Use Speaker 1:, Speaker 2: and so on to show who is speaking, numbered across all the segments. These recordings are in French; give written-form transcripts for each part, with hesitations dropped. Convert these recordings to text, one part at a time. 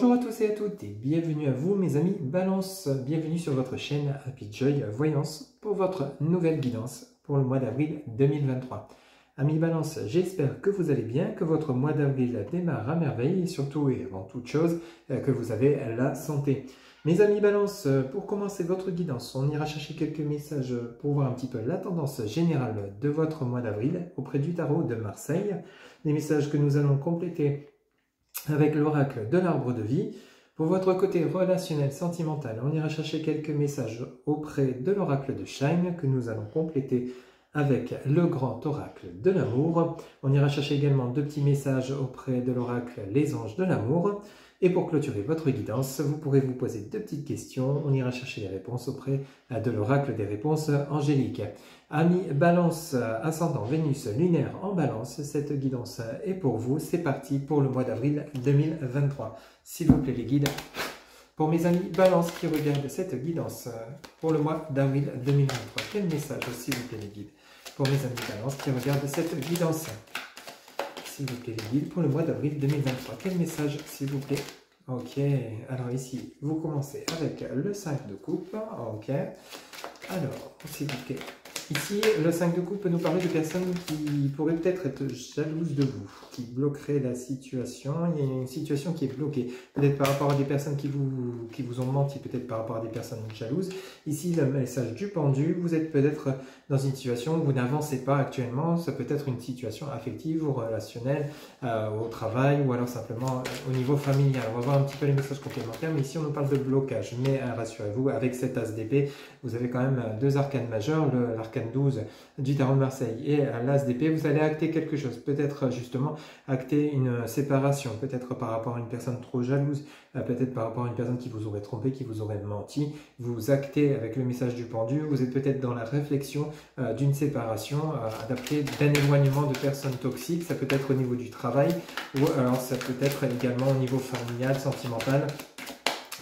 Speaker 1: Bonjour à tous et à toutes et bienvenue à vous mes amis Balance, bienvenue sur votre chaîne Happy Joy Voyance pour votre nouvelle guidance pour le mois d'avril 2023. Amis Balance, j'espère que vous allez bien, que votre mois d'avril démarre à merveille et surtout et avant toute chose que vous avez la santé. Mes amis Balance, pour commencer votre guidance, on ira chercher quelques messages pour voir un petit peu la tendance générale de votre mois d'avril auprès du tarot de Marseille. Des messages que nous allons compléter avec l'oracle de l'arbre de vie. Pour votre côté relationnel, sentimental, on ira chercher quelques messages auprès de l'oracle de Shine que nous allons compléter avec le grand oracle de l'amour. On ira chercher également deux petits messages auprès de l'oracle les anges de l'amour. Et pour clôturer votre guidance, vous pourrez vous poser deux petites questions. On ira chercher les réponses auprès de l'oracle des réponses angéliques. Amis Balance, ascendant Vénus lunaire en Balance, cette guidance est pour vous. C'est parti pour le mois d'avril 2023. S'il vous plaît les guides, pour mes amis Balance qui regardent cette guidance pour le mois d'avril 2023, quel message s'il vous plaît les guides? Pour mes amis Balance qui regardent cette guidance, s'il vous plaît les guides, pour le mois d'avril 2023, quel message s'il vous plaît? Ok, alors ici, vous commencez avec le 5 de coupe, ok. Alors, s'il vous plaît, ici, le 5 de coupe peut nous parler de personnes qui pourraient peut-être être jalouses de vous, qui bloqueraient la situation. Il y a une situation qui est bloquée, peut-être par rapport à des personnes qui vous ont menti, peut-être par rapport à des personnes jalouses. Ici, le message du pendu, vous êtes peut-être dans une situation où vous n'avancez pas actuellement. Ça peut être une situation affective ou relationnelle, au travail ou alors simplement au niveau familial. On va voir un petit peu les messages complémentaires, mais ici, on nous parle de blocage. Mais rassurez-vous, avec cet as d'épée, vous avez quand même deux arcanes majeures, l'arcane 12 du tarot de Marseille et l'as d'épée. Vous allez acter quelque chose, peut-être justement acter une séparation, peut-être par rapport à une personne trop jalouse, peut-être par rapport à une personne qui vous aurait trompé, qui vous aurait menti. Vous actez avec le message du pendu, vous êtes peut-être dans la réflexion d'une séparation, adaptée d'un éloignement de personnes toxiques. Ça peut être au niveau du travail ou alors ça peut être également au niveau familial, sentimental.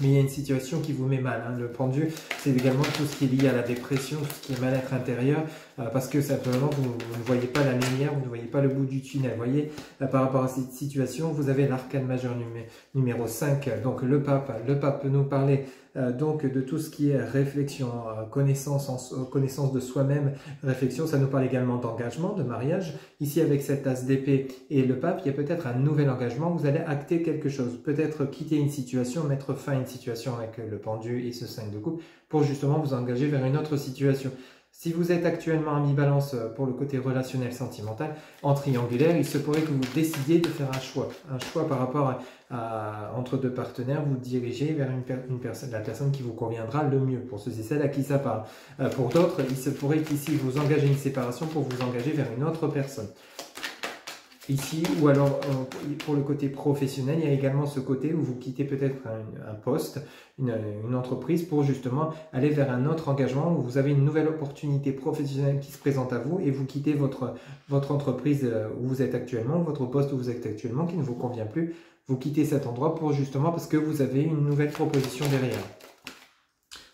Speaker 1: Mais il y a une situation qui vous met mal. Hein. Le pendu, c'est également tout ce qui est lié à la dépression, tout ce qui est mal-être intérieur, parce que simplement, vous ne voyez pas la lumière, vous ne voyez pas le bout du tunnel. Vous voyez, par rapport à cette situation, vous avez l'arcane majeur numéro 5, donc le pape. Le pape peut nous parler donc de tout ce qui est réflexion, connaissance de soi-même, réflexion. Ça nous parle également d'engagement, de mariage. Ici, avec cet as d'épée et le pape, il y a peut-être un nouvel engagement. Vous allez acter quelque chose, peut-être quitter une situation, mettre fin à une situation avec le pendu et ce 5 de coupe pour justement vous engager vers une autre situation. Si vous êtes actuellement à mi-balance pour le côté relationnel sentimental, en triangulaire, il se pourrait que vous décidiez de faire un choix par rapport entre deux partenaires, vous dirigez vers la personne qui vous conviendra le mieux, pour ceux et celles à qui ça parle. Pour d'autres, il se pourrait qu'ici vous engagez une séparation pour vous engager vers une autre personne. Ici, ou alors pour le côté professionnel, il y a également ce côté où vous quittez peut-être un poste, une entreprise pour justement aller vers un autre engagement où vous avez une nouvelle opportunité professionnelle qui se présente à vous et vous quittez votre entreprise où vous êtes actuellement, votre poste où vous êtes actuellement qui ne vous convient plus. Vous quittez cet endroit pour justement parce que vous avez une nouvelle proposition derrière.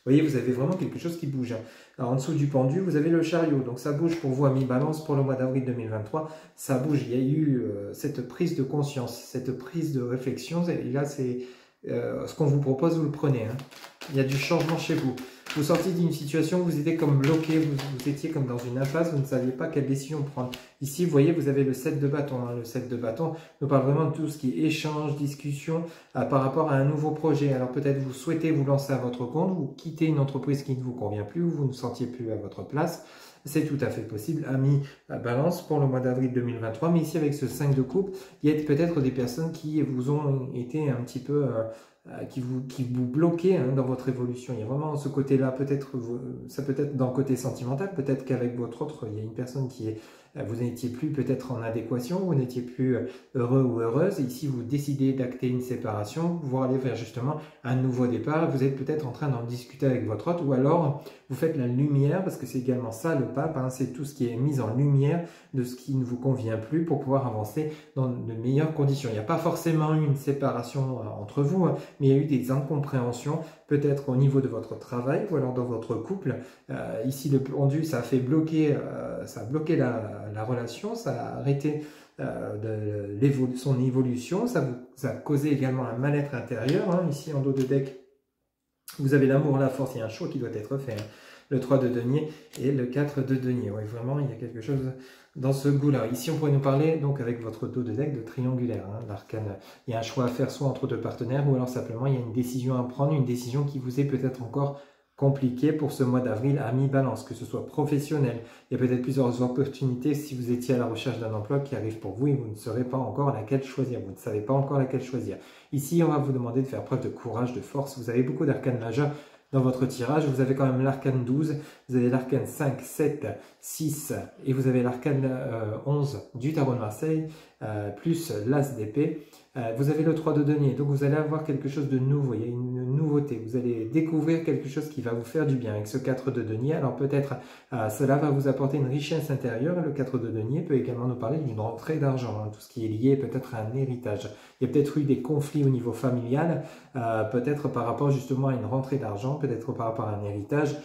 Speaker 1: Vous voyez, vous avez vraiment quelque chose qui bouge. Alors, en dessous du pendu, vous avez le chariot. Donc, ça bouge pour vous, amis Balance, pour le mois d'avril 2023. Ça bouge. Il y a eu cette prise de conscience, cette prise de réflexion. Et là, c'est ce qu'on vous propose, vous le prenez. Hein. Il y a du changement chez vous. Vous sortez d'une situation où vous étiez comme bloqué, vous étiez comme dans une impasse, vous ne saviez pas quelle décision prendre. Ici, vous voyez, vous avez le 7 de bâton. Hein. Le 7 de bâton nous parle vraiment de tout ce qui est échange, discussion par rapport à un nouveau projet. Alors peut-être vous souhaitez vous lancer à votre compte, vous quittez une entreprise qui ne vous convient plus, ou vous ne sentiez plus à votre place. C'est tout à fait possible, amis Balance, pour le mois d'avril 2023. Mais ici, avec ce 5 de coupe, il y a peut-être des personnes qui vous ont été un petit peu... qui vous bloquez hein, dans votre évolution. Il y a vraiment ce côté-là, peut-être, ça peut être dans le côté sentimental, peut-être qu'avec votre autre, il y a une personne qui est, vous n'étiez plus peut-être en adéquation, vous n'étiez plus heureux ou heureuse, et ici vous décidez d'acter une séparation, pour aller vers justement un nouveau départ, vous êtes peut-être en train d'en discuter avec votre autre, ou alors vous faites la lumière, parce que c'est également ça le pape, hein, c'est tout ce qui est mis en lumière de ce qui ne vous convient plus pour pouvoir avancer dans de meilleures conditions. Il n'y a pas forcément eu une séparation entre vous, hein, mais il y a eu des incompréhensions, peut-être au niveau de votre travail ou alors dans votre couple. Ici, le pendu, ça a fait bloquer, ça a bloqué la relation, ça a arrêté son évolution, ça vous a causé également un mal-être intérieur. Hein. Ici, en dos de deck, vous avez l'amour, la force, il y a un choix qui doit être fait. Hein. Le 3 de denier et le 4 de denier. Oui, vraiment, il y a quelque chose dans ce goût-là. Ici, on pourrait nous parler, donc, avec votre dos de deck, de triangulaire. Hein, l'arcane, il y a un choix à faire soit entre deux partenaires, ou alors simplement, il y a une décision à prendre, une décision qui vous est peut-être encore compliquée pour ce mois d'avril à mi-balance, que ce soit professionnel. Il y a peut-être plusieurs opportunités si vous étiez à la recherche d'un emploi qui arrive pour vous et vous ne saurez pas encore laquelle choisir. Vous ne savez pas encore laquelle choisir. Ici, on va vous demander de faire preuve de courage, de force. Vous avez beaucoup d'arcanes majeurs dans votre tirage. Vous avez quand même l'arcane 12, vous avez l'arcane 5, 7, 6 et vous avez l'arcane 11 du tarot de Marseille, plus l'as d'épée. Vous avez le 3 de denier, donc vous allez avoir quelque chose de nouveau, il y a une nouveauté, vous allez découvrir quelque chose qui va vous faire du bien avec ce 4 de denier. Alors peut-être cela va vous apporter une richesse intérieure. Le 4 de denier peut également nous parler d'une rentrée d'argent, hein, tout ce qui est lié peut-être à un héritage. Il y a peut-être eu des conflits au niveau familial, peut-être par rapport justement à une rentrée d'argent, peut-être par rapport à un héritage.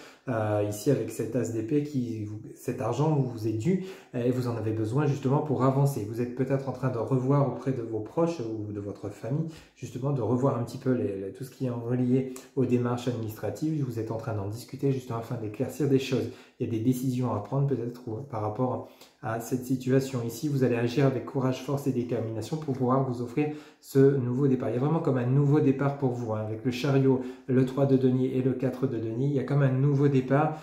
Speaker 1: Ici avec cet as d'épée, cet argent vous est dû et vous en avez besoin justement pour avancer. Vous êtes peut-être en train de revoir auprès de vos proches ou de votre famille, justement de revoir un petit peu tout ce qui est relié aux démarches administratives. Vous êtes en train d'en discuter justement afin d'éclaircir des choses. Il y a des décisions à prendre peut-être par rapport à cette situation. Ici, vous allez agir avec courage, force et détermination pour pouvoir vous offrir ce nouveau départ. Il y a vraiment comme un nouveau départ pour vous, hein. Avec le chariot, le 3 de denier et le 4 de denier, il y a comme un nouveau départ,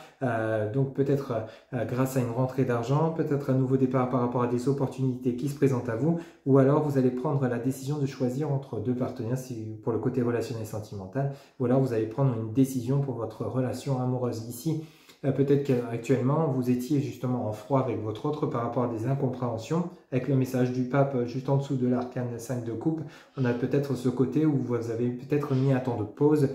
Speaker 1: donc peut-être grâce à une rentrée d'argent, peut-être un nouveau départ par rapport à des opportunités qui se présentent à vous, ou alors vous allez prendre la décision de choisir entre deux partenaires pour le côté relationnel et sentimental, ou alors vous allez prendre une décision pour votre relation amoureuse. Ici, peut-être qu'actuellement, vous étiez justement en froid avec votre autre par rapport à des incompréhensions. Avec le message du pape juste en dessous de l'arcane 5 de coupe, on a peut-être ce côté où vous avez peut-être mis un temps de pause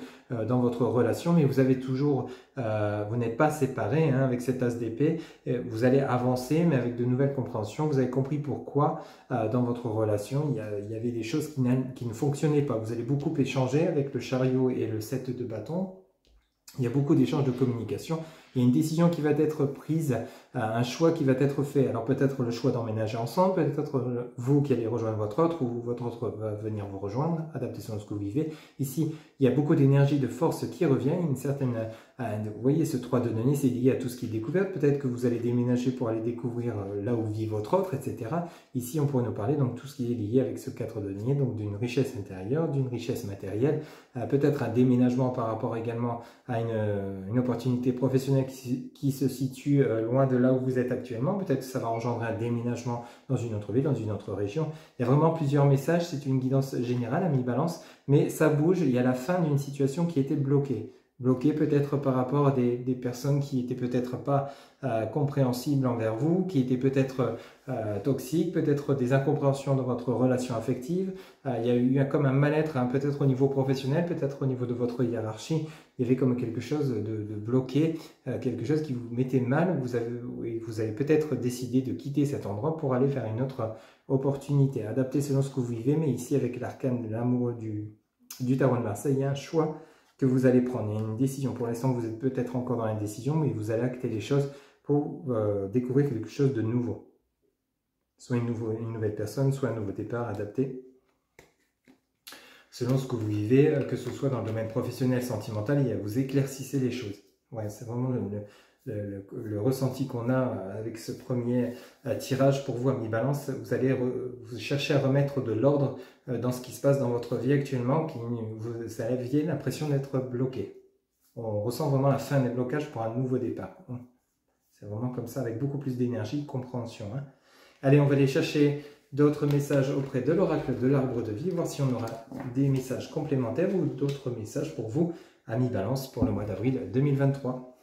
Speaker 1: dans votre relation, mais vous avez toujours, vous n'êtes pas séparés, hein, avec cet as d'épée. Vous allez avancer, mais avec de nouvelles compréhensions. Vous avez compris pourquoi dans votre relation, il y avait des choses qui ne fonctionnaient pas. Vous allez beaucoup échanger avec le chariot et le 7 de bâton. Il y a beaucoup d'échanges de communication. Il y a une décision qui va être prise, un choix qui va être fait. Alors peut-être le choix d'emménager ensemble, peut-être vous qui allez rejoindre votre autre ou votre autre va venir vous rejoindre, adapté selon ce que vous vivez. Ici, il y a beaucoup d'énergie, de force qui revient, une certaine... vous voyez, ce 3 de denier, c'est lié à tout ce qui est découverte. Peut-être que vous allez déménager pour aller découvrir là où vit votre autre, etc. Ici, on pourrait nous parler donc tout ce qui est lié avec ce 4 de denier, donc d'une richesse intérieure, d'une richesse matérielle, peut-être un déménagement par rapport également à une opportunité professionnelle qui se situe loin de là où vous êtes actuellement. Peut-être que ça va engendrer un déménagement dans une autre ville, dans une autre région. Il y a vraiment plusieurs messages, c'est une guidance générale à mi-balance, mais ça bouge, il y a la fin d'une situation qui était bloquée. Bloquée peut-être par rapport à des personnes qui étaient peut-être pas compréhensibles envers vous, qui étaient peut-être toxiques, peut-être des incompréhensions dans votre relation affective. Il y a eu comme un mal-être, hein, peut-être au niveau professionnel, peut-être au niveau de votre hiérarchie. Il y avait comme quelque chose de bloqué, quelque chose qui vous mettait mal. Vous avez peut-être décidé de quitter cet endroit pour aller vers une autre opportunité, adaptée selon ce que vous vivez. Mais ici, avec l'arcane de l'amour du tarot de Marseille, il y a un choix que vous allez prendre. Il y a une décision. Pour l'instant, vous êtes peut-être encore dans l'indécision, mais vous allez acter les choses pour découvrir quelque chose de nouveau. Soit une nouvelle personne, soit un nouveau départ adapté selon ce que vous vivez, que ce soit dans le domaine professionnel, sentimental, vous éclaircissez les choses. Ouais, c'est vraiment le ressenti qu'on a avec ce premier tirage pour vous à mi-balance. Vous allez vous chercher à remettre de l'ordre dans ce qui se passe dans votre vie actuellement, vous aviez l'impression d'être bloqué. On ressent vraiment la fin des blocages pour un nouveau départ. C'est vraiment comme ça, avec beaucoup plus d'énergie, compréhension. Hein. Allez, on va aller chercher d'autres messages auprès de l'oracle de l'arbre de vie, voir si on aura des messages complémentaires ou d'autres messages pour vous à mi-balance pour le mois d'avril 2023.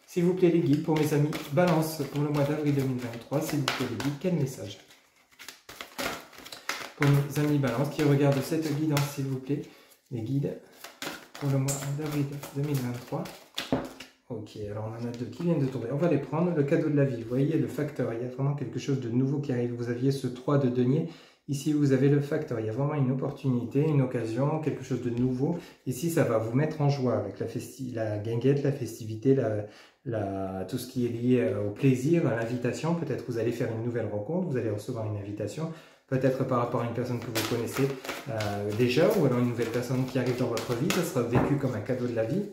Speaker 1: S'il vous plaît les guides, pour mes amis balance pour le mois d'avril 2023, s'il vous plaît les guides, quel message? Pour mes amis balance qui regardent cette guidance, s'il vous plaît, les guides pour le mois d'avril 2023. Ok, alors on en a deux qui viennent de tomber. On va les prendre. Le cadeau de la vie, vous voyez le facteur. Il y a vraiment quelque chose de nouveau qui arrive. Vous aviez ce 3 de denier. Ici, vous avez le facteur. Il y a vraiment une opportunité, une occasion, quelque chose de nouveau. Ici, ça va vous mettre en joie avec la guinguette, la festivité, tout ce qui est lié au plaisir, à l'invitation. Peut-être vous allez faire une nouvelle rencontre, vous allez recevoir une invitation. Peut-être par rapport à une personne que vous connaissez déjà, ou alors une nouvelle personne qui arrive dans votre vie, ça sera vécu comme un cadeau de la vie,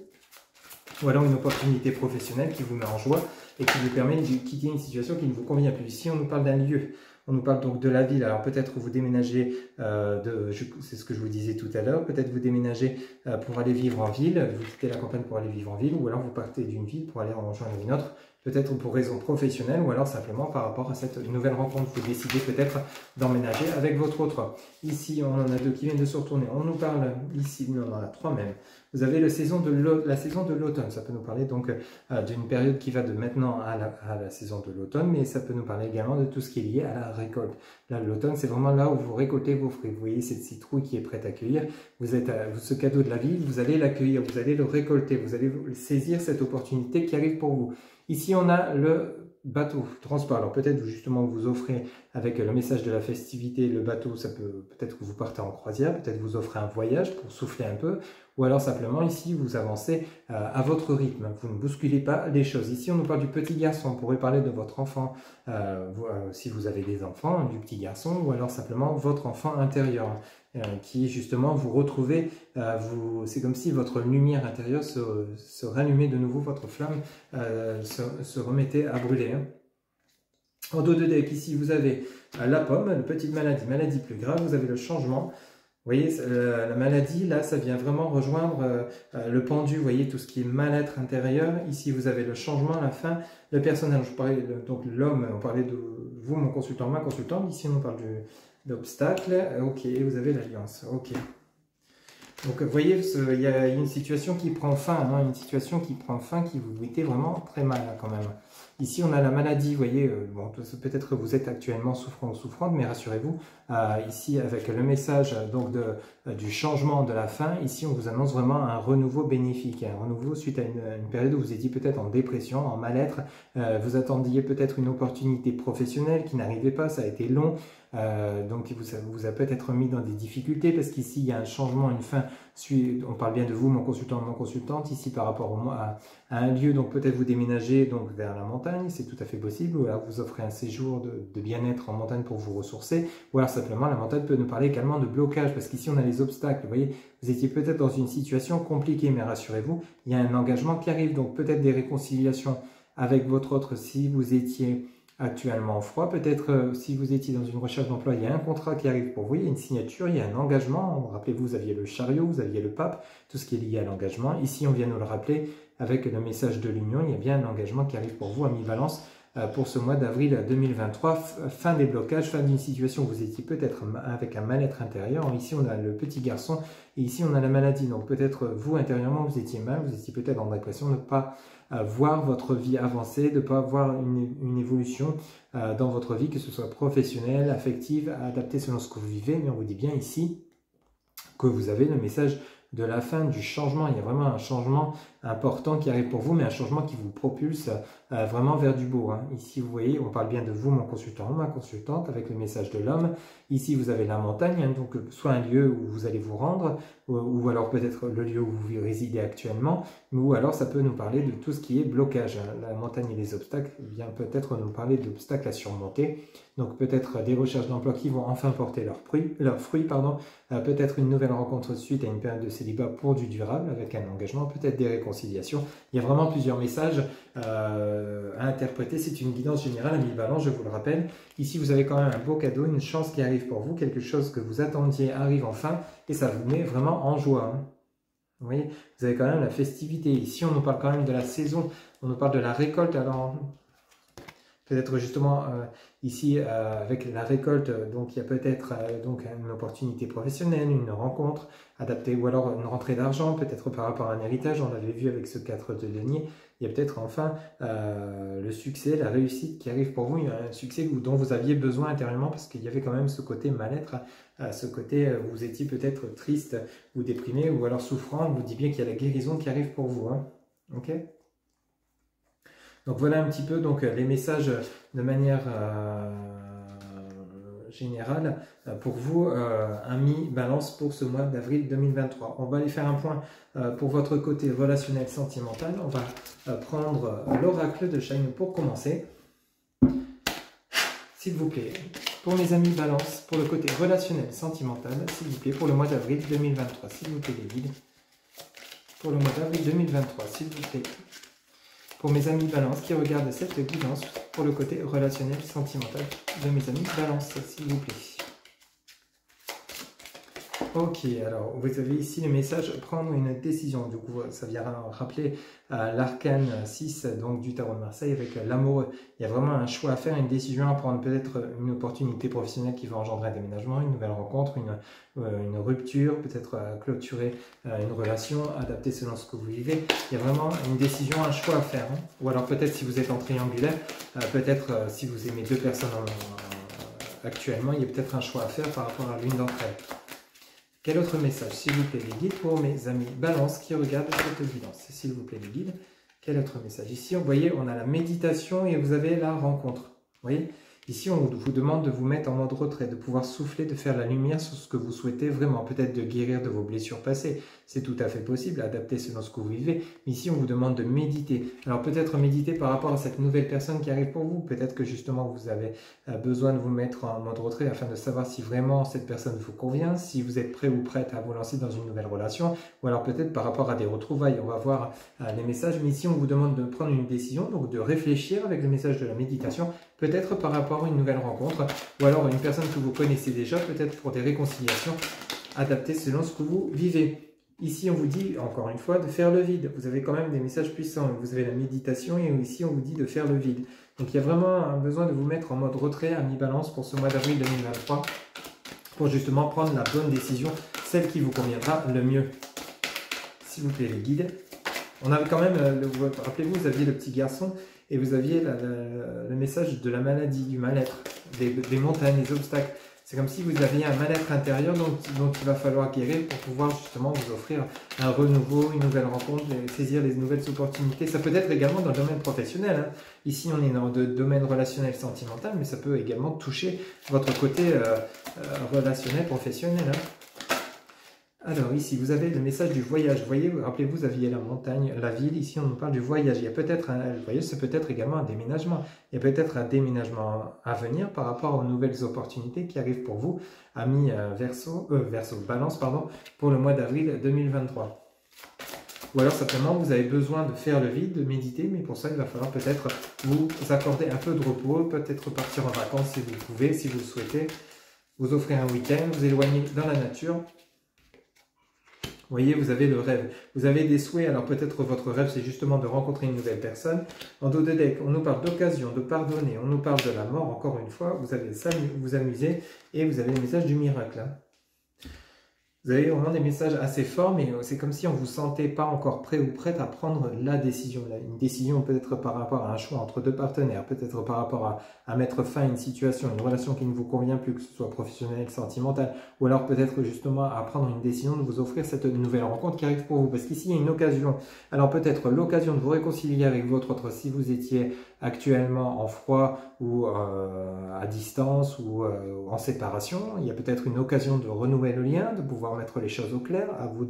Speaker 1: ou alors une opportunité professionnelle qui vous met en joie et qui vous permet de quitter une situation qui ne vous convient plus. Ici, on nous parle d'un lieu, on nous parle donc de la ville. Alors peut-être vous déménagez, c'est ce que je vous disais tout à l'heure, peut-être vous déménagez pour aller vivre en ville, vous quittez la campagne pour aller vivre en ville, ou alors vous partez d'une ville pour aller en rejoindre une autre, peut-être pour raison professionnelle, ou alors simplement par rapport à cette nouvelle rencontre. Vous décidez peut-être d'emménager avec votre autre. Ici, on en a 2 qui viennent de se retourner. On nous parle ici, on en a 3 même. Vous avez la saison de l'automne. Ça peut nous parler donc d'une période qui va de maintenant à la saison de l'automne, mais ça peut nous parler également de tout ce qui est lié à la récolte. Là, l'automne, c'est vraiment là où vous récoltez vos fruits. Vous voyez cette citrouille qui est prête à cueillir. Vous êtes ce cadeau de la vie, vous allez l'accueillir, vous allez le récolter, vous allez saisir cette opportunité qui arrive pour vous. Ici, on a le bateau transport. Alors peut-être justement vous offrez avec le message de la festivité, le bateau, ça peut-être que vous partez en croisière, peut-être vous offrez un voyage pour souffler un peu, ou alors simplement ici vous avancez à votre rythme, vous ne bousculez pas les choses. Ici on nous parle du petit garçon, on pourrait parler de votre enfant, si vous avez des enfants, du petit garçon, ou alors simplement votre enfant intérieur. Qui justement vous retrouvez, c'est comme si votre lumière intérieure se rallumait de nouveau, votre flamme se remettait à brûler. Hein. En dos de deck, ici vous avez la pomme, une petite maladie plus grave, vous avez le changement. Vous voyez, la maladie, là, ça vient vraiment rejoindre le pendu, vous voyez, tout ce qui est mal-être intérieur. Ici, vous avez le changement, la fin, le personnage. Je parlais donc l'homme, on parlait de vous, mon consultant, ma consultante. Ici, on parle d'obstacle. Ok, vous avez l'alliance. Ok. Donc, vous voyez, il y a une situation qui prend fin, hein, une situation qui prend fin, qui vous mettez vraiment très mal, hein, quand même. Ici, on a la maladie, vous voyez, bon, peut-être que vous êtes actuellement souffrant ou souffrante, mais rassurez-vous, ici, avec le message donc du changement de la fin, ici, on vous annonce vraiment un renouveau bénéfique, un renouveau suite à une période où vous étiez peut-être en dépression, en mal-être, vous attendiez peut-être une opportunité professionnelle qui n'arrivait pas, ça a été long, donc vous a peut-être mis dans des difficultés parce qu'ici il y a un changement, une fin. On parle bien de vous, mon consultant, mon consultante, ici par rapport à un lieu, donc peut-être vous déménagez donc vers la montagne, c'est tout à fait possible, ou alors vous offrez un séjour de bien-être en montagne pour vous ressourcer, ou alors simplement la montagne peut nous parler également de blocage, parce qu'ici on a les obstacles, vous voyez, vous étiez peut-être dans une situation compliquée, mais rassurez-vous, il y a un engagement qui arrive, donc peut-être des réconciliations avec votre autre si vous étiez actuellement en froid, peut-être si vous étiez dans une recherche d'emploi, il y a un contrat qui arrive pour vous, il y a une signature, il y a un engagement, rappelez-vous, vous aviez le chariot, vous aviez le pape, tout ce qui est lié à l'engagement, ici on vient nous le rappeler avec le message de l'union, il y a bien un engagement qui arrive pour vous, ami Balance, pour ce mois d'avril 2023, fin des blocages, fin d'une situation où vous étiez peut-être avec un mal-être intérieur, ici on a le petit garçon, et ici on a la maladie, donc peut-être vous intérieurement vous étiez mal, vous étiez peut-être en dépression, ne pas voir votre vie avancer, de ne pas voir une évolution dans votre vie, que ce soit professionnelle, affective, adaptée selon ce que vous vivez, mais on vous dit bien ici que vous avez le message de la fin, du changement. Il y a vraiment un changement important qui arrive pour vous, mais un changement qui vous propulse vraiment vers du beau. Hein. Ici, vous voyez, on parle bien de vous, mon consultant, ma consultante, avec le message de l'homme. Ici, vous avez la montagne, hein, donc soit un lieu où vous allez vous rendre, ou alors peut-être le lieu où vous résidez actuellement, ou alors ça peut nous parler de tout ce qui est blocage. Hein. La montagne et les obstacles, vient peut-être nous parler d'obstacles à surmonter. Donc peut-être des recherches d'emploi qui vont enfin porter leurs fruits, peut-être une nouvelle rencontre suite à une période de célibat pour du durable avec un engagement, peut-être des réconciliations. Il y a vraiment plusieurs messages à interpréter. C'est une guidance générale à 1000 balances, je vous le rappelle. Ici, vous avez quand même un beau cadeau, une chance qui arrive pour vous, quelque chose que vous attendiez arrive enfin et ça vous met vraiment en joie. Hein. Vous voyez, vous avez quand même la festivité. Ici, on nous parle quand même de la saison, on nous parle de la récolte. Alors, peut-être justement ici avec la récolte, donc il y a peut-être donc une opportunité professionnelle, une rencontre adaptée ou alors une rentrée d'argent, peut-être par rapport à un héritage, on l'avait vu avec ce 4 de denier, il y a peut-être enfin le succès, la réussite qui arrive pour vous, il y a un succès dont vous aviez besoin intérieurement parce qu'il y avait quand même ce côté mal-être, ce côté où vous étiez peut-être triste ou déprimé ou alors souffrant, on vous dit bien qu'il y a la guérison qui arrive pour vous. Hein. Ok ? Donc voilà un petit peu donc, les messages de manière général pour vous, amis Balance, pour ce mois d'avril 2023. On va aller faire un point pour votre côté relationnel sentimental. On va prendre l'oracle de Shine pour commencer. S'il vous plaît, pour mes amis Balance, pour le côté relationnel sentimental, s'il vous plaît, pour le mois d'avril 2023, s'il vous plaît les guides. Pour le mois d'avril 2023, s'il vous plaît. Pour mes amis Balance qui regardent cette guidance pour le côté relationnel sentimental de mes amis Balance, s'il vous plaît. Ok, alors vous avez ici le message prendre une décision. Du coup, ça vient rappeler l'arcane 6 donc, du tarot de Marseille avec l'amoureux. Il y a vraiment un choix à faire, une décision à prendre, peut-être une opportunité professionnelle qui va engendrer un déménagement, une nouvelle rencontre, une rupture, peut-être clôturer une relation, adapter selon ce que vous vivez. Il y a vraiment une décision, un choix à faire. Hein. Ou alors peut-être si vous êtes en triangulaire, peut-être si vous aimez deux personnes actuellement, il y a peut-être un choix à faire par rapport à l'une d'entre elles. Quel autre message, s'il vous plaît, les guides, pour mes amis Balance qui regardent cette guidance? S'il vous plaît, les guides, quel autre message? Ici, vous voyez, on a la méditation et vous avez la rencontre. Vous voyez? Ici, on vous demande de vous mettre en mode retrait, de pouvoir souffler, de faire la lumière sur ce que vous souhaitez vraiment, peut-être de guérir de vos blessures passées. C'est tout à fait possible, adapter selon ce que vous vivez. Mais ici, on vous demande de méditer. Alors peut-être méditer par rapport à cette nouvelle personne qui arrive pour vous. Peut-être que justement, vous avez besoin de vous mettre en mode retrait afin de savoir si vraiment cette personne vous convient, si vous êtes prêt ou prête à vous lancer dans une nouvelle relation, ou alors peut-être par rapport à des retrouvailles. On va voir les messages, mais ici, on vous demande de prendre une décision, donc de réfléchir avec le message de la méditation, peut-être par rapport à une nouvelle rencontre, ou alors une personne que vous connaissez déjà, peut-être pour des réconciliations adaptées selon ce que vous vivez. Ici, on vous dit, encore une fois, de faire le vide. Vous avez quand même des messages puissants. Vous avez la méditation et ici, on vous dit de faire le vide. Donc, il y a vraiment un besoin de vous mettre en mode retrait, ami Balance, pour ce mois d'avril 2023, pour justement prendre la bonne décision, celle qui vous conviendra le mieux. S'il vous plaît, les guides. On avait quand même, rappelez-vous, vous aviez le petit garçon et vous aviez le message de la maladie, du mal-être, des montagnes, des obstacles. C'est comme si vous aviez un mal-être intérieur dont il va falloir guérir pour pouvoir justement vous offrir un renouveau, une nouvelle rencontre, saisir les nouvelles opportunités. Ça peut être également dans le domaine professionnel. Hein. Ici, on est dans le domaine relationnel sentimental, mais ça peut également toucher votre côté relationnel professionnel. Hein. Alors ici, vous avez le message du voyage. Vous voyez, rappelez-vous, vous aviez la montagne, la ville. Ici, on nous parle du voyage. Il y a peut-être le voyage, c'est peut-être également un déménagement. Il y a peut-être un déménagement à venir par rapport aux nouvelles opportunités qui arrivent pour vous, amis Balance, pardon, pour le mois d'avril 2023. Ou alors simplement, vous avez besoin de faire le vide, de méditer, mais pour ça, il va falloir peut-être vous accorder un peu de repos, peut-être partir en vacances si vous pouvez, si vous le souhaitez, vous offrir un week-end, vous éloigner dans la nature. Vous voyez, vous avez le rêve, vous avez des souhaits, alors peut-être votre rêve c'est justement de rencontrer une nouvelle personne. En dos de deck, on nous parle d'occasion, de pardonner, on nous parle de la mort, encore une fois, vous allez vous amuser et vous avez le message du miracle. Hein. Vous avez vraiment des messages assez forts, mais c'est comme si on ne vous sentait pas encore prêt ou prête à prendre la décision. Une décision peut-être par rapport à un choix entre deux partenaires, peut-être par rapport à mettre fin à une situation, une relation qui ne vous convient plus, que ce soit professionnelle, sentimentale, ou alors peut-être justement à prendre une décision de vous offrir cette nouvelle rencontre qui arrive pour vous. Parce qu'ici, il y a une occasion. Alors peut-être l'occasion de vous réconcilier avec votre autre si vous étiez actuellement en froid ou à distance ou en séparation. Il y a peut-être une occasion de renouer le lien, de pouvoir mettre les choses au clair, à vous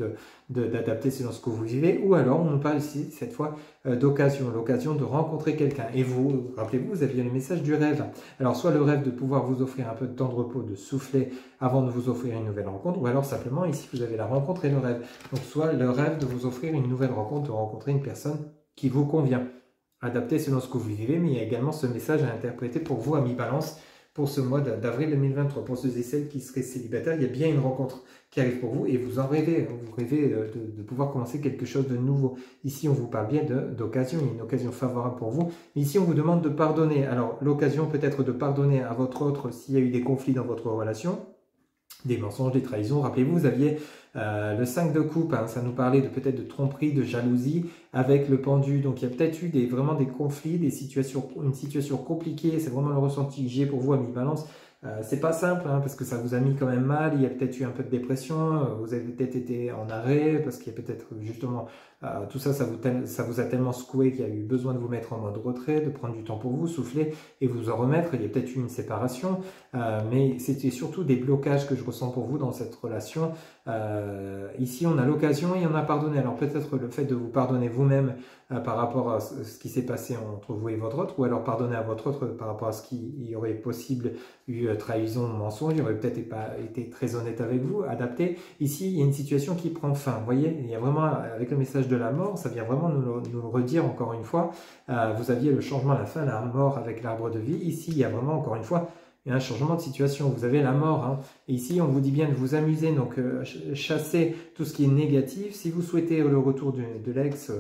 Speaker 1: d'adapter selon ce que vous vivez, ou alors on nous parle ici cette fois d'occasion, l'occasion de rencontrer quelqu'un. Et vous, rappelez-vous, vous aviez le message du rêve. Alors soit le rêve de pouvoir vous offrir un peu de temps de repos, de souffler avant de vous offrir une nouvelle rencontre, ou alors simplement ici vous avez la rencontre et le rêve. Donc soit le rêve de vous offrir une nouvelle rencontre, de rencontrer une personne qui vous convient. Adapté selon ce que vous vivez, mais il y a également ce message à interpréter pour vous, amis Balance, pour ce mois d'avril 2023. Pour ceux et celles qui seraient célibataires, il y a bien une rencontre qui arrive pour vous et vous en rêvez. Vous rêvez de pouvoir commencer quelque chose de nouveau. Ici, on vous parle bien d'occasion, il y a une occasion favorable pour vous. Mais ici, on vous demande de pardonner. Alors, l'occasion peut-être de pardonner à votre autre s'il y a eu des conflits dans votre relation, des mensonges, des trahisons. Rappelez-vous, vous aviez le 5 de coupe, hein, ça nous parlait peut-être de tromperie, de jalousie avec le pendu. Donc il y a peut-être eu vraiment des conflits, une situation compliquée. C'est vraiment le ressenti que j'ai pour vous, amis Balance. C'est pas simple hein, parce que ça vous a mis quand même mal. Il y a peut-être eu un peu de dépression. Vous avez peut-être été en arrêt parce qu'il y a peut-être justement tout ça, ça vous a tellement secoué qu'il y a eu besoin de vous mettre en mode retrait, de prendre du temps pour vous, souffler et vous en remettre. Il y a peut-être eu une séparation, mais c'était surtout des blocages que je ressens pour vous dans cette relation. Ici, on a l'occasion et on a pardonné. Alors peut-être le fait de vous pardonner vous-même par rapport à ce qui s'est passé entre vous et votre autre, ou alors pardonner à votre autre par rapport à ce qu'il y aurait possible eu trahison, mensonge, il aurait peut-être pas été très honnête avec vous, adapté. Ici, il y a une situation qui prend fin. Vous voyez, il y a vraiment, avec le message de la mort, ça vient vraiment nous le redire encore une fois. Vous aviez le changement à la fin, la mort avec l'arbre de vie. Ici, il y a vraiment encore une fois il y a un changement de situation, vous avez la mort. Hein. Et ici, on vous dit bien de vous amuser, donc chasser tout ce qui est négatif. Si vous souhaitez le retour de l'ex,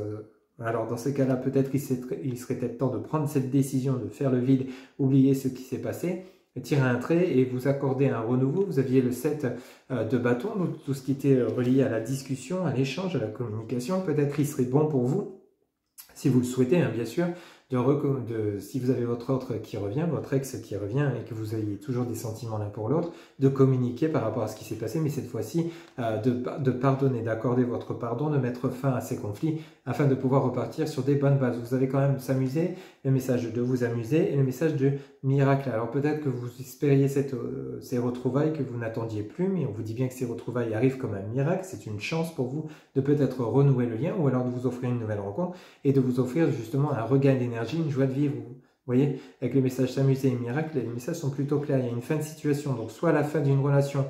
Speaker 1: alors dans ces cas-là, peut-être qu'il serait peut-être temps de prendre cette décision, de faire le vide, oublier ce qui s'est passé, tirer un trait et vous accorder un renouveau. Vous aviez le 7 de bâton, donc tout ce qui était relié à la discussion, à l'échange, à la communication. Peut-être qu'il serait bon pour vous, si vous le souhaitez, hein, bien sûr, si vous avez votre autre qui revient, votre ex qui revient et que vous ayez toujours des sentiments l'un pour l'autre, de communiquer par rapport à ce qui s'est passé, mais cette fois-ci de pardonner, d'accorder votre pardon, de mettre fin à ces conflits afin de pouvoir repartir sur des bonnes bases. Vous allez quand même s'amuser, le message de vous amuser et le message de miracle. Alors peut-être que vous espériez ces retrouvailles que vous n'attendiez plus, mais on vous dit bien que ces retrouvailles arrivent comme un miracle. C'est une chance pour vous de peut-être renouer le lien ou alors de vous offrir une nouvelle rencontre et de vous offrir justement un regain d'énergie, une joie de vivre. Vous voyez, avec le message s'amuser et miracle, les messages sont plutôt clairs. Il y a une fin de situation, donc soit la fin d'une relation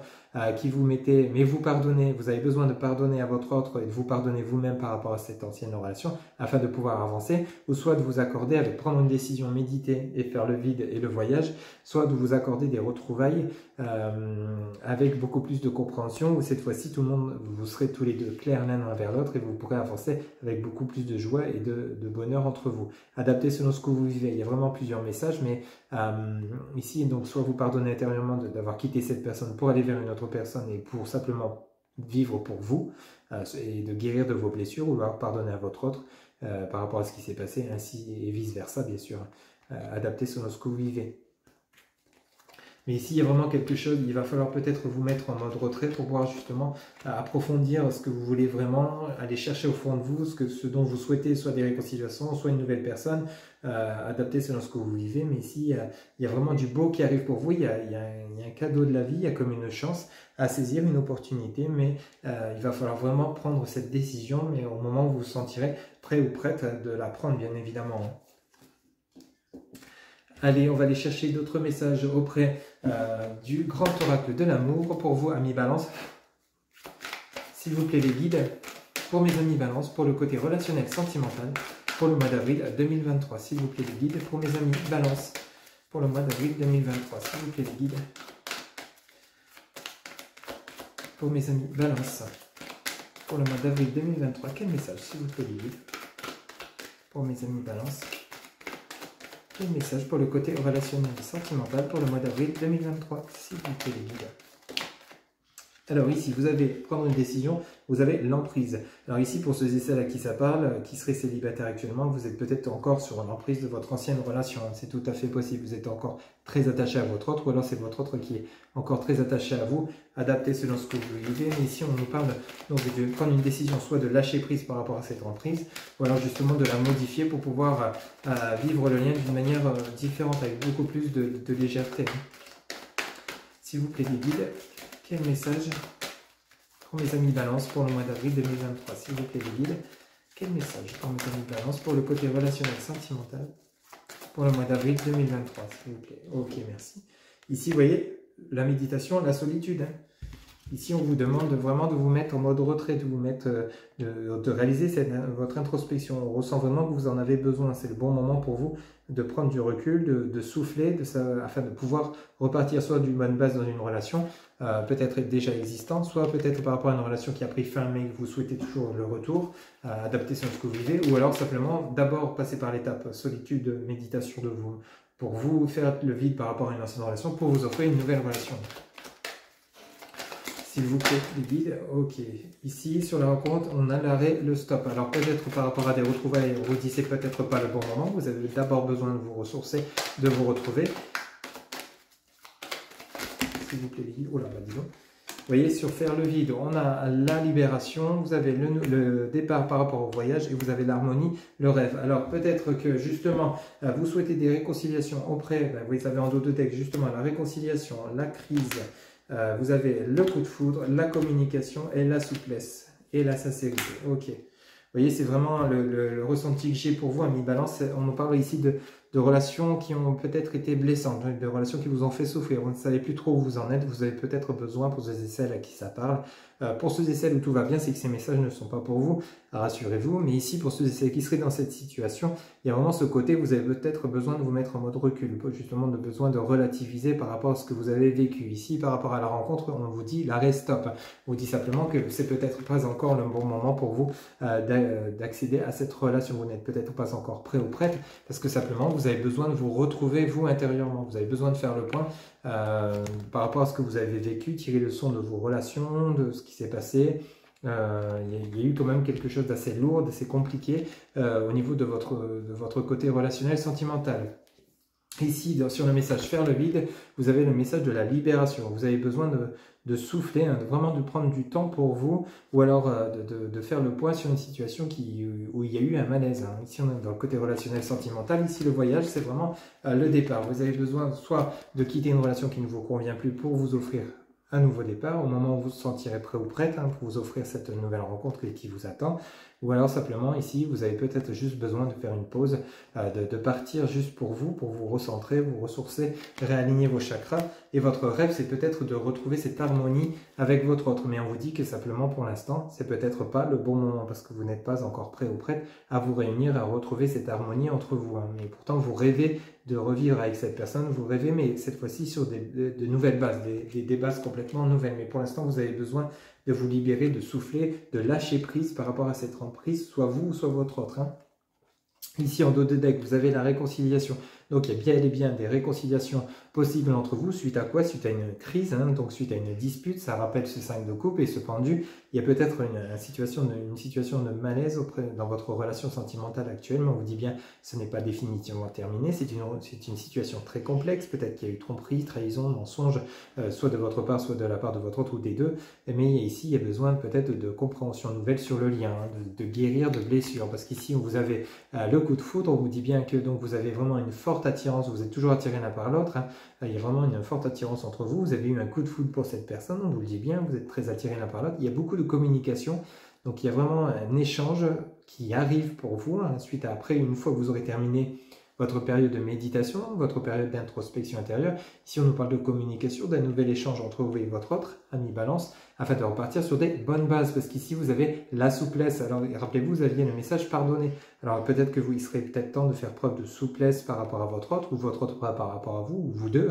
Speaker 1: qui vous mettez, mais vous pardonnez, vous avez besoin de pardonner à votre autre et de vous pardonner vous-même par rapport à cette ancienne relation afin de pouvoir avancer, ou soit de vous accorder avec prendre une décision, méditer et faire le vide et le voyage, soit de vous accorder des retrouvailles avec beaucoup plus de compréhension, où cette fois-ci tout le monde, vous serez tous les deux clairs l'un envers l'autre et vous pourrez avancer avec beaucoup plus de joie et de bonheur entre vous. Adaptez selon ce que vous vivez. Il y a vraiment plusieurs messages, mais ici, donc, soit vous pardonnez intérieurement d'avoir quitté cette personne pour aller vers une autre personne et pour simplement vivre pour vous et de guérir de vos blessures, ou alors pardonner à votre autre par rapport à ce qui s'est passé, ainsi et vice versa, bien sûr. Adaptez selon ce que vous vivez. Mais ici, il y a vraiment quelque chose, il va falloir peut-être vous mettre en mode retrait pour pouvoir justement approfondir ce que vous voulez vraiment, aller chercher au fond de vous ce dont vous souhaitez, soit des réconciliations, soit une nouvelle personne, adapter selon ce que vous vivez. Mais ici, il y a vraiment du beau qui arrive pour vous, il y a un cadeau de la vie, il y a comme une chance à saisir, une opportunité, mais il va falloir vraiment prendre cette décision, mais au moment où vous vous sentirez prêt ou prête de la prendre, bien évidemment. Allez, on va aller chercher d'autres messages auprès du grand oracle de l'amour pour vous, amis Balance. S'il vous plaît, les guides, pour mes amis Balance, pour le côté relationnel sentimental, pour le mois d'avril 2023. S'il vous plaît, les guides, pour mes amis Balance, pour le mois d'avril 2023. S'il vous plaît, les guides, pour mes amis Balance, pour le mois d'avril 2023. Quel message, s'il vous plaît, les guides, pour mes amis Balance? Quel message pour le côté relationnel et sentimental pour le mois d'avril 2023, s'il vous plaît, les guides? Alors ici, vous avez prendre une décision, vous avez l'emprise. Alors ici, pour ceux et celles à qui ça parle, qui seraient célibataires actuellement, vous êtes peut-être encore sur l'emprise de votre ancienne relation. C'est tout à fait possible. Vous êtes encore très attaché à votre autre, ou alors c'est votre autre qui est encore très attaché à vous. Adaptez selon ce que vous vivez. Mais ici, on nous parle donc de prendre une décision, soit de lâcher prise par rapport à cette emprise, ou alors justement de la modifier pour pouvoir vivre le lien d'une manière différente, avec beaucoup plus de légèreté. S'il vous plaît, les guides, quel message pour mes amis Balance pour le mois d'avril 2023? S'il vous plaît, les guides, quel message pour mes amis Balance pour le côté relationnel sentimental pour le mois d'avril 2023, s'il vous plaît? Ok, merci. Ici, vous voyez, la méditation, la solitude. Ici, on vous demande vraiment de vous mettre en mode retrait, de vous mettre, de réaliser votre introspection. On ressent vraiment que vous en avez besoin. C'est le bon moment pour vous de prendre du recul, de souffler, afin de pouvoir repartir soit d'une bonne base dans une relation, peut-être déjà existante, soit peut-être par rapport à une relation qui a pris fin mais que vous souhaitez toujours le retour, adapter sur ce que vous vivez, ou alors simplement d'abord passer par l'étape solitude, méditation de vous, pour vous faire le vide par rapport à une ancienne relation, pour vous offrir une nouvelle relation. S'il vous plaît, les guides. Ok. Ici, sur la rencontre, on a l'arrêt, le stop. Alors, peut-être par rapport à des retrouvailles, on vous dit c'est peut-être pas le bon moment. Vous avez d'abord besoin de vous ressourcer, de vous retrouver. S'il vous plaît, les guides. Oh là, bah, dis donc. voyez, sur faire le vide, on a la libération, vous avez le départ par rapport au voyage et vous avez l'harmonie, le rêve. Alors peut-être que justement, vous souhaitez des réconciliations auprès, vous avez en dos de deck justement la réconciliation, la crise, vous avez le coup de foudre, la communication et la souplesse et la sincérité. Ok. Vous voyez, c'est vraiment le ressenti que j'ai pour vous, amis Balance. On nous parle ici de relations qui ont peut-être été blessantes, de relations qui vous ont fait souffrir. Vous ne savez plus trop où vous en êtes. Vous avez peut-être besoin, pour ceux et celles à qui ça parle, pour ceux et celles où tout va bien, c'est que ces messages ne sont pas pour vous, rassurez-vous. Mais ici, pour ceux et celles qui seraient dans cette situation, il y a vraiment ce côté, vous avez peut-être besoin de vous mettre en mode recul, justement de besoin de relativiser par rapport à ce que vous avez vécu. Ici, par rapport à la rencontre, on vous dit l'arrêt stop. On vous dit simplement que c'est peut-être pas encore le bon moment pour vous d'accéder à cette relation. Vous n'êtes peut-être pas encore prêt ou prête, parce que simplement, vous avez besoin de vous retrouver, vous, intérieurement. Vous avez besoin de faire le point par rapport à ce que vous avez vécu, tirer le son de vos relations, de ce qui s'est passé. Il y a eu quand même quelque chose d'assez lourd, d'assez compliqué au niveau de votre côté relationnel, sentimental. Ici, sur le message faire le vide, vous avez le message de la libération. Vous avez besoin de souffler, vraiment de prendre du temps pour vous, ou alors de faire le point sur une situation où il y a eu un malaise. Ici, on est dans le côté relationnel sentimental. Ici, le voyage, c'est vraiment le départ. Vous avez besoin soit de quitter une relation qui ne vous convient plus pour vous offrir un nouveau départ, au moment où vous vous sentirez prêt ou prête pour vous offrir cette nouvelle rencontre qui vous attend. Ou alors simplement ici, vous avez peut-être juste besoin de faire une pause, de partir juste pour vous recentrer, vous ressourcer, réaligner vos chakras. Et votre rêve, c'est peut-être de retrouver cette harmonie avec votre autre. Mais on vous dit que simplement pour l'instant, c'est peut-être pas le bon moment parce que vous n'êtes pas encore prêt ou prête à vous réunir, à retrouver cette harmonie entre vous. Mais pourtant, vous rêvez de revivre avec cette personne, vous rêvez, mais cette fois-ci sur de nouvelles bases, des bases complètement nouvelles. Mais pour l'instant, vous avez besoin de vous libérer, de souffler, de lâcher prise par rapport à cette emprise, soit vous ou soit votre autre. Ici, en dos de deck, vous avez la réconciliation. Donc, il y a bien et bien des réconciliations possibles entre vous. Suite à quoi? Suite à une crise, donc suite à une dispute. Ça rappelle ce 5 de coupe et ce pendu. Il y a peut-être une situation de malaise dans votre relation sentimentale actuelle. Mais on vous dit bien, ce n'est pas définitivement terminé. C'est une situation très complexe. Peut-être qu'il y a eu tromperie, trahison, mensonge, soit de votre part, soit de la part de votre autre ou des deux. Mais ici, il y a besoin peut-être de compréhension nouvelle sur le lien, de guérir de blessures. Parce qu'ici, vous avez le coup de foudre. On vous dit bien que donc, vous avez vraiment une forte attirance, vous êtes toujours attiré l'un par l'autre, il y a vraiment une forte attirance entre vous, vous avez eu un coup de foudre pour cette personne, on vous le dit bien, vous êtes très attiré l'un par l'autre, il y a beaucoup de communication, donc il y a vraiment un échange qui arrive pour vous, suite à après, une fois que vous aurez terminé votre période de méditation, votre période d'introspection intérieure. Ici, on nous parle de communication, d'un nouvel échange entre vous et votre autre, ami Balance, afin de repartir sur des bonnes bases, parce qu'ici, vous avez la souplesse. Alors, rappelez-vous, vous aviez le message pardonner. Alors, peut-être que il serait peut-être temps de faire preuve de souplesse par rapport à votre autre, ou votre autre par rapport à vous, ou vous deux,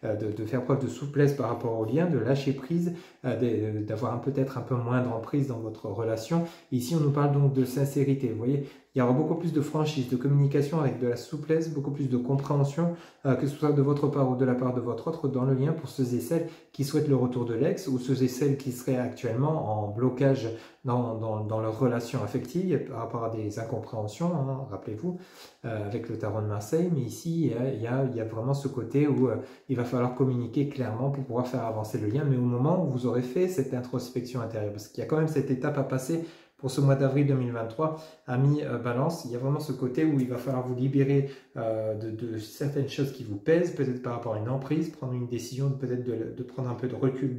Speaker 1: de faire preuve de souplesse par rapport au lien, de lâcher prise, d'avoir peut-être un peu moins d'emprise dans votre relation. Ici, on nous parle donc de sincérité, vous voyez. Il y aura beaucoup plus de franchise, de communication avec de la souplesse, beaucoup plus de compréhension, que ce soit de votre part ou de la part de votre autre, dans le lien pour ceux et celles qui souhaitent le retour de l'ex ou ceux et celles qui seraient actuellement en blocage dans leur relation affective par rapport à des incompréhensions, rappelez-vous, avec le tarot de Marseille. Mais ici, il y a vraiment ce côté où il va falloir communiquer clairement pour pouvoir faire avancer le lien, mais au moment où vous aurez fait cette introspection intérieure, parce qu'il y a quand même cette étape à passer. Pour ce mois d'avril 2023, ami Balance, il y a vraiment ce côté où il va falloir vous libérer de certaines choses qui vous pèsent, peut-être par rapport à une emprise, prendre une décision, peut-être de prendre un peu de recul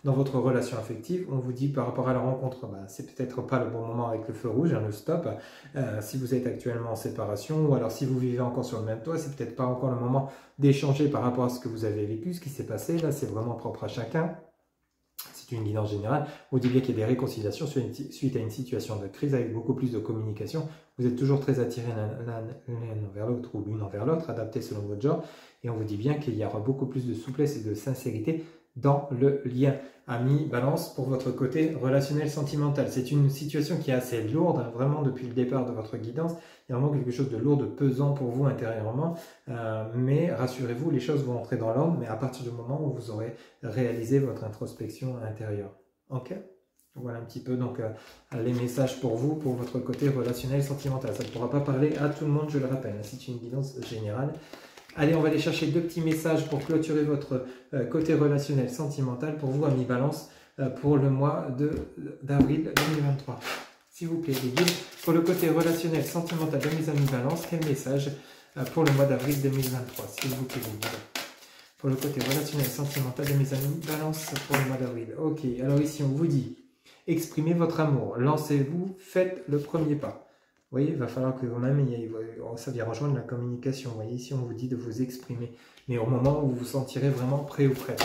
Speaker 1: dans votre relation affective. On vous dit par rapport à la rencontre, c'est peut-être pas le bon moment avec le feu rouge, le stop. Si vous êtes actuellement en séparation, ou alors si vous vivez encore sur le même toit, c'est peut-être pas encore le moment d'échanger par rapport à ce que vous avez vécu, ce qui s'est passé. Là, c'est vraiment propre à chacun. C'est une guidance générale. On dit bien qu'il y a des réconciliations suite à une situation de crise avec beaucoup plus de communication. Vous êtes toujours très attirés l'un envers l'autre ou l'une envers l'autre, adapté selon votre genre. Et on vous dit bien qu'il y aura beaucoup plus de souplesse et de sincérité dans le lien. Ami Balance, pour votre côté relationnel sentimental. C'est une situation qui est assez lourde, vraiment depuis le départ de votre guidance. Il y a vraiment quelque chose de lourd, de pesant pour vous intérieurement. Mais rassurez-vous, les choses vont entrer dans l'ordre, mais à partir du moment où vous aurez réalisé votre introspection intérieure. Ok ? Voilà un petit peu donc les messages pour vous, pour votre côté relationnel sentimental. Ça ne pourra pas parler à tout le monde, je le rappelle. C'est une guidance générale. Allez, on va aller chercher deux petits messages pour clôturer votre côté relationnel sentimental. Pour vous, ami Balance, pour le mois d'avril 2023. S'il vous plaît, les guides, pour le côté relationnel, sentimental de mes amis Balance, quel message pour le mois d'avril 2023? S'il vous plaît, les guides. Pour le côté relationnel, sentimental de mes amis Balance pour le mois d'avril. Ok, alors ici on vous dit, exprimez votre amour, lancez-vous, faites le premier pas. Vous voyez, il va falloir que vous-même, ça vient rejoindre la communication. Vous voyez, ici on vous dit de vous exprimer, mais au moment où vous vous sentirez vraiment prêt ou prête.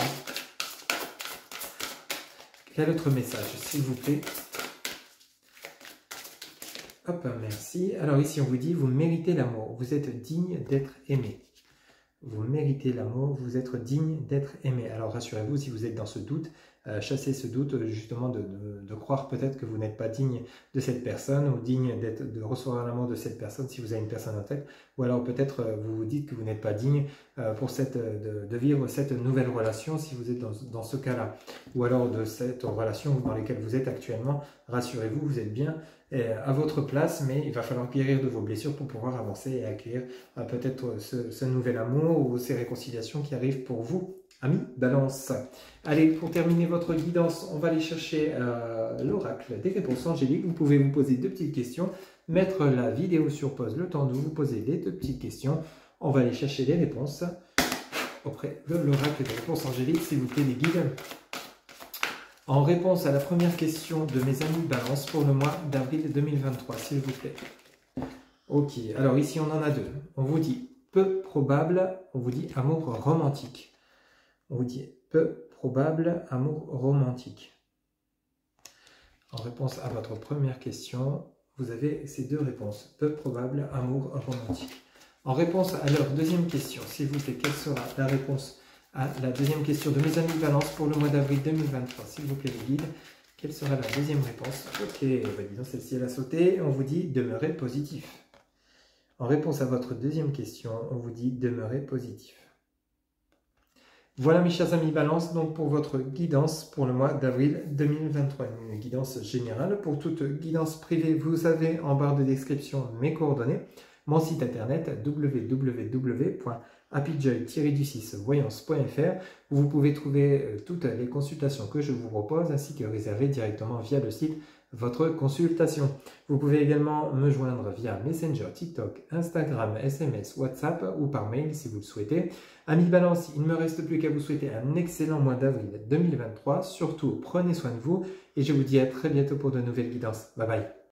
Speaker 1: Quel autre message, s'il vous plaît? Hop, merci. Alors ici, on vous dit, vous méritez l'amour. Vous êtes digne d'être aimé. Vous méritez l'amour, vous êtes digne d'être aimé. Alors rassurez-vous, si vous êtes dans ce doute, chassez ce doute justement de croire peut-être que vous n'êtes pas digne de cette personne ou digne de recevoir l'amour de cette personne si vous avez une personne en tête. Ou alors peut-être vous vous dites que vous n'êtes pas digne de vivre cette nouvelle relation si vous êtes dans ce cas-là. Ou alors de cette relation dans laquelle vous êtes actuellement, rassurez-vous, vous êtes bien à votre place, mais il va falloir guérir de vos blessures pour pouvoir avancer et accueillir peut-être ce nouvel amour ou ces réconciliations qui arrivent pour vous, amis Balance. Allez, pour terminer votre guidance, on va aller chercher l'oracle des réponses angéliques. Vous pouvez vous poser deux petites questions, mettre la vidéo sur pause le temps de vous poser les deux petites questions. On va aller chercher les réponses auprès de l'oracle des réponses angéliques, s'il vous plaît, les guides. En réponse à la première question de mes amis Balance pour le mois d'avril 2023, s'il vous plaît. Ok, alors ici on en a deux. On vous dit peu probable, on vous dit amour romantique. On vous dit peu probable amour romantique. En réponse à votre première question, vous avez ces deux réponses. Peu probable amour romantique. En réponse à leur deuxième question, s'il vous plaît, quelle sera la réponse à la deuxième question de mes amis Balance pour le mois d'avril 2023, s'il vous plaît, les guides. Quelle sera la deuxième réponse? Ok, disons celle-ci elle a sauté. On vous dit demeurez positif. En réponse à votre deuxième question, on vous dit demeurez positif. Voilà mes chers amis Balance, donc pour votre guidance pour le mois d'avril 2023, une guidance générale. Pour toute guidance privée, vous avez en barre de description mes coordonnées, mon site internet www.happyjoy-voyance.fr où vous pouvez trouver toutes les consultations que je vous propose ainsi que réserver directement via le site votre consultation. Vous pouvez également me joindre via Messenger, TikTok, Instagram, SMS, WhatsApp ou par mail si vous le souhaitez. Amis Balance, il ne me reste plus qu'à vous souhaiter un excellent mois d'avril 2023. Surtout, prenez soin de vous et je vous dis à très bientôt pour de nouvelles guidances. Bye bye.